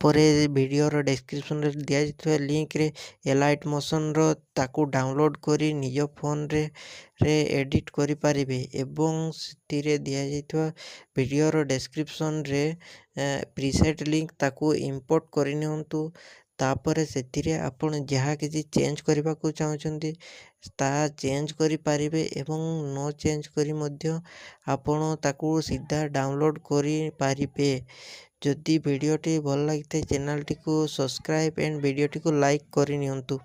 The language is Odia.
ତାପରେ ଭିଡ଼ିଓର ଡେସ୍କ୍ରିପସନ୍ରେ ଦିଆଯାଇଥିବା ଲିଙ୍କରେ ଏଲାଇଟ୍ ମୋସନ୍ର ତାକୁ ଡାଉନଲୋଡ଼୍ କରି ନିଜ ଫୋନ୍ରେ ଏଡ଼ିଟ୍ କରିପାରିବେ ଏବଂ ସେଥିରେ ଦିଆଯାଇଥିବା ଭିଡ଼ିଓର ଡେସ୍କ୍ରିପସନ୍ରେ ପ୍ରିସେଟ୍ ଲିଙ୍କ ତାକୁ ଇମ୍ପୋର୍ଟ କରିନିଅନ୍ତୁ। ତାପରେ ସେଥିରେ ଆପଣ ଯାହା କିଛି ଚେଞ୍ଜ କରିବାକୁ ଚାହୁଁଛନ୍ତି ତାହା ଚେଞ୍ଜ କରିପାରିବେ ଏବଂ ନ ଚେଞ୍ଜ କରି ମଧ୍ୟ ଆପଣ ତାକୁ ସିଧା ଡାଉନଲୋଡ଼୍ କରିପାରିବେ। ଯଦି ଭିଡ଼ିଓଟି ଭଲ ଲାଗିଥାଏ ଚ୍ୟାନେଲଟିକୁ ସବସ୍କ୍ରାଇବ୍ ଆଣ୍ଡ ଭିଡ଼ିଓଟିକୁ ଲାଇକ୍ କରିନିଅନ୍ତୁ।